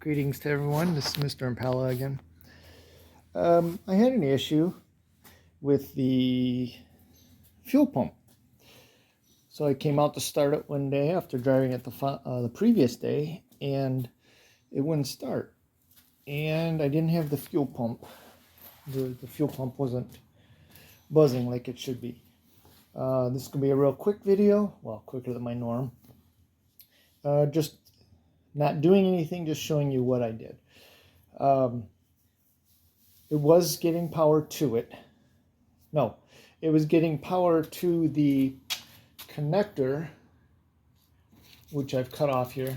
Greetings to everyone. This is Mr. Impala again. I had an issue with the fuel pump. So I came out to start it one day after driving it the previous day, and it wouldn't start. And I didn't have the fuel pump. The fuel pump wasn't buzzing like it should be. This is going to be a real quick video. Well, quicker than my norm. Just not doing anything, just showing you what I did. It was getting power to it. No, it was getting power to the connector, which I've cut off here,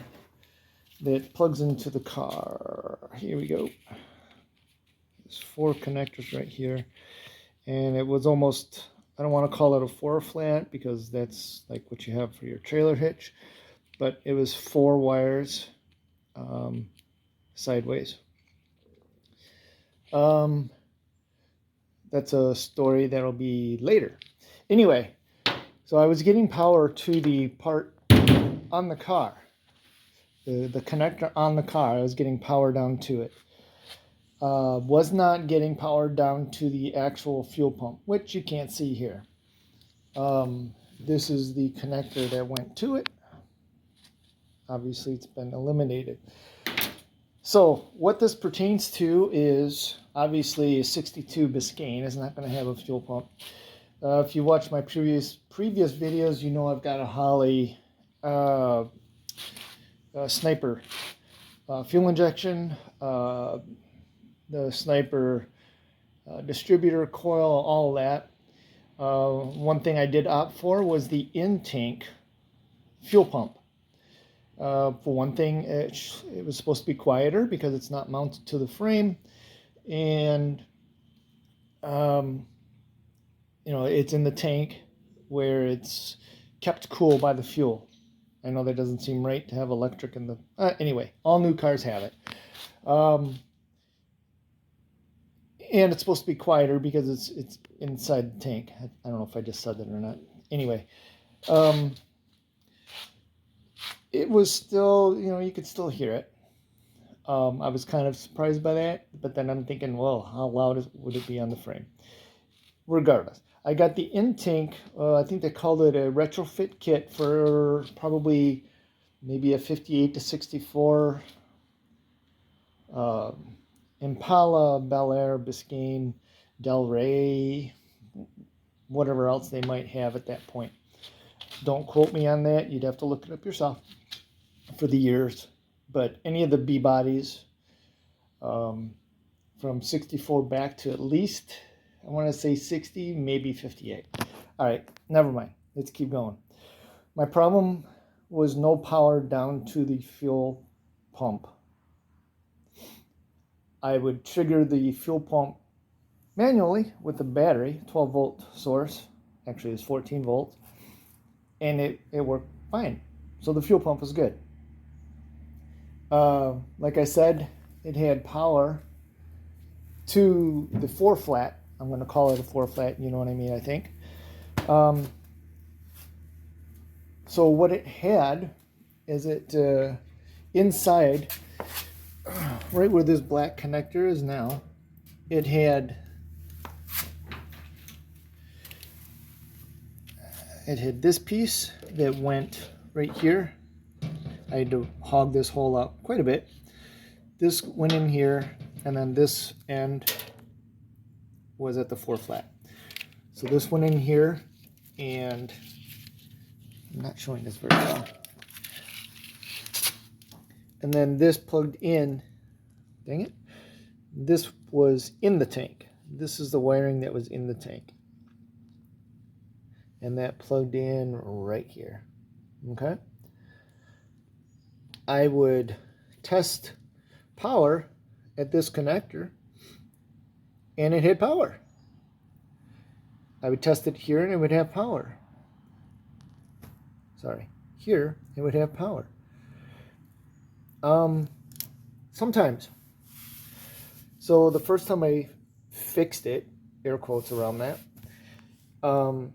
that plugs into the car. Here we go. There's 4 connectors right here. And it was almost, I don't want to call it a 4 flat because that's like what you have for your trailer hitch. But it was 4 wires sideways. That's a story that'll be later. Anyway, so I was getting power to the part on the car, the connector on the car. I was getting power down to it. Was not getting power down to the actual fuel pump, which you can't see here. This is the connector that went to it. Obviously, it's been eliminated. So what this pertains to is obviously a 62 Biscayne is not going to have a fuel pump. If you watch my previous videos, you know I've got a Holley Sniper fuel injection, the Sniper distributor coil, all that. One thing I did opt for was the in-tank fuel pump. For one thing, it was supposed to be quieter because it's not mounted to the frame, and you know, it's in the tank where it's kept cool by the fuel. I know that doesn't seem right to have electric in the anyway, all new cars have it, and it's supposed to be quieter because it's inside the tank. I don't know if I just said that or not. Anyway, it was still, you know, you could still hear it. I was kind of surprised by that, but then I'm thinking, well, how loud would it be on the frame? Regardless, I got the in-tank, I think they called it a retrofit kit for probably maybe a 58 to 64 Impala, Bel Air, Biscayne, Del Rey, whatever else they might have at that point. Don't quote me on that. You'd have to look it up yourself for the years. But any of the B bodies from 64 back to at least, I want to say 60, maybe 58. All right, never mind. Let's keep going. My problem was no power down to the fuel pump. I would trigger the fuel pump manually with the battery, 12-volt source. Actually, it's 14 volts. And it worked fine. So the fuel pump was good. Like I said, it had power to the 4 flat. I'm going to call it a 4 flat, you know what I mean, I think. So what it had is it inside, right where this black connector is now, it had this piece that went right here. I had to hog this hole out quite a bit. This went in here, and then this end was at the 4 flat. So this went in here, and I'm not showing this very well. And then this plugged in, dang it, this was in the tank. This is the wiring that was in the tank. And that plugged in right here, okay? I would test power at this connector, and it had power. I would test it here, and it would have power. Sorry, here, it would have power. Sometimes. So the first time I fixed it, air quotes around that, took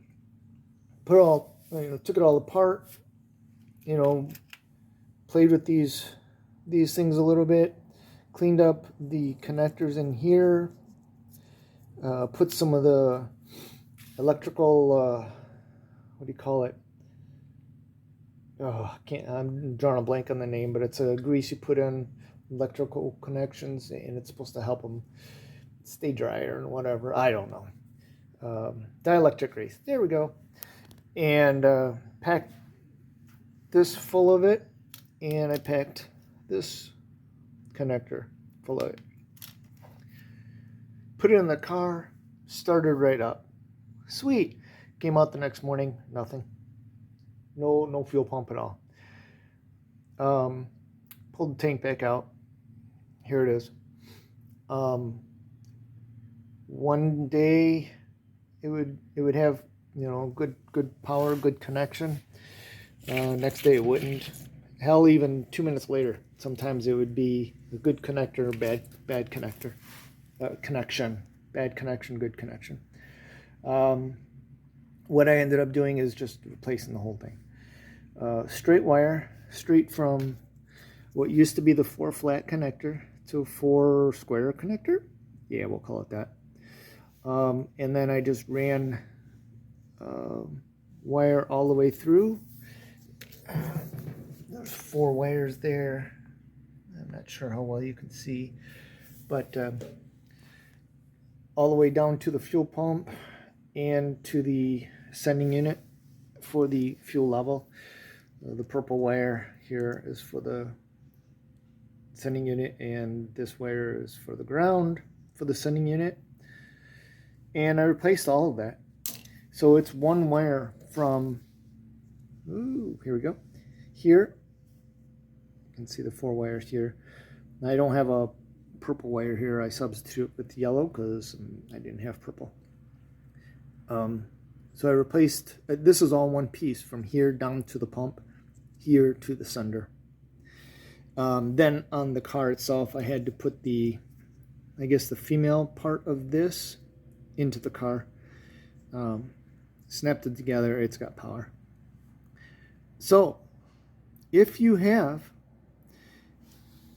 it all apart, played with these things a little bit, cleaned up the connectors in here, put some of the electrical, what do you call it? Oh, I'm drawing a blank on the name, but it's a grease you put in electrical connections, and it's supposed to help them stay drier and whatever. I don't know. Dielectric grease. There we go. And packed this full of it, and I packed this connector full of it. Put it in the car, started right up. Sweet. Came out the next morning, nothing. No fuel pump at all. Pulled the tank back out. Here it is. One day it would have, you know, good power, good connection. Next day it wouldn't. Hell, even 2 minutes later, sometimes it would be a good connector, bad connector, connection, bad connection, good connection. What I ended up doing is just replacing the whole thing. Straight wire, straight from what used to be the 4 flat connector to 4 square connector. Yeah, we'll call it that. And then I just ran wire all the way through. There's 4 wires there. I'm not sure how well you can see, but all the way down to the fuel pump and to the sending unit for the fuel level. The purple wire here is for the sending unit, and this wire is for the ground for the sending unit. And I replaced all of that. So it's one wire from, here we go, here. You can see the 4 wires here. I don't have a purple wire here. I substitute with yellow because I didn't have purple. So I replaced, this is all one piece from here down to the pump, here to the sender. Then on the car itself, I had to put the, I guess the female part of this into the car. Snapped it together, it's got power. So if you have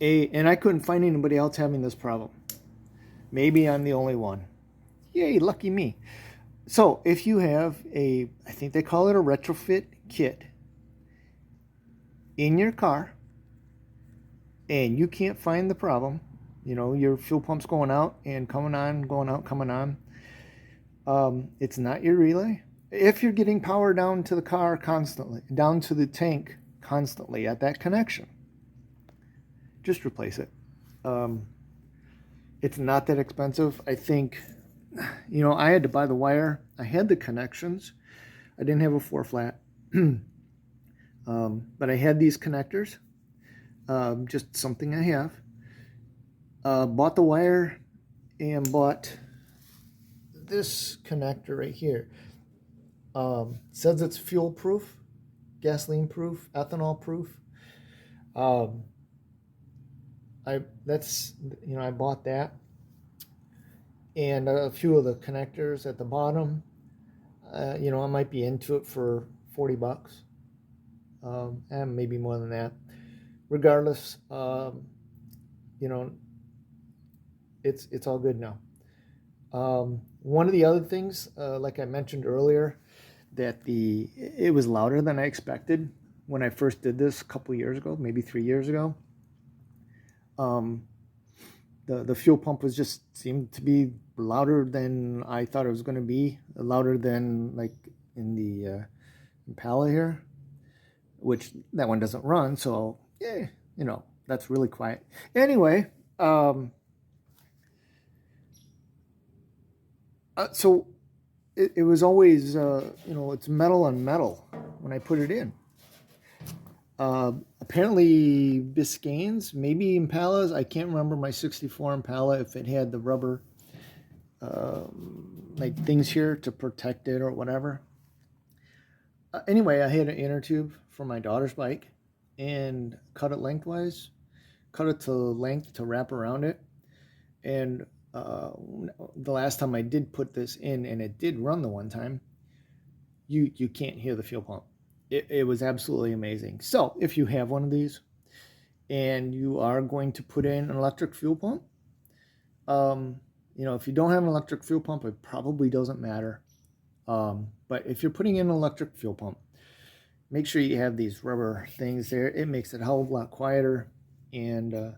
and I couldn't find anybody else having this problem. Maybe I'm the only one. Yay, lucky me. So if you have I think they call it a retrofit kit in your car, and you can't find the problem, you know, your fuel pump's going out and coming on, going out, coming on, it's not your relay. If you're getting power down to the car constantly, down to the tank constantly at that connection, just replace it. It's not that expensive. I think, you know, I had to buy the wire. I had the connections. I didn't have a 4 flat. But I had these connectors. Just something I have. Bought the wire and bought this connector right here. Says it's fuel proof, gasoline proof, ethanol proof. I bought that, and a few of the connectors at the bottom. You know, I might be into it for $40, and maybe more than that. Regardless, you know, it's all good now. One of the other things, like I mentioned earlier, that it was louder than I expected when I first did this a couple years ago, maybe 3 years ago. The fuel pump seemed to be louder than I thought it was going to be, louder than like in the Impala here, which that one doesn't run, so yeah, you know, that's really quiet. Anyway, so it was always, you know, it's metal on metal when I put it in. Apparently Biscaynes, maybe Impalas. I can't remember my 64 Impala if it had the rubber like things here to protect it or whatever. Anyway, I had an inner tube for my daughter's bike and cut it lengthwise, cut it to length to wrap around it. And the last time I did put this in, and it did run the one time, you can't hear the fuel pump. It was absolutely amazing. So if you have one of these and you are going to put in an electric fuel pump, you know, if you don't have an electric fuel pump, it probably doesn't matter. But if you're putting in an electric fuel pump, make sure you have these rubber things there. It makes it a hell of a lot quieter. And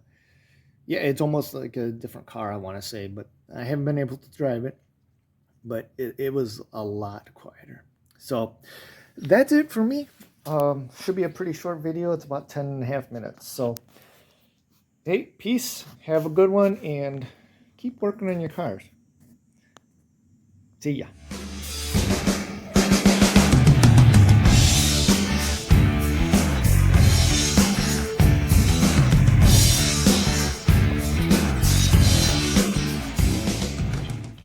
yeah, it's almost like a different car, I want to say, but I haven't been able to drive it. But it was a lot quieter. So that's it for me. Should be a pretty short video. It's about 10.5 minutes. So, hey, peace. Have a good one, and keep working on your cars. See ya.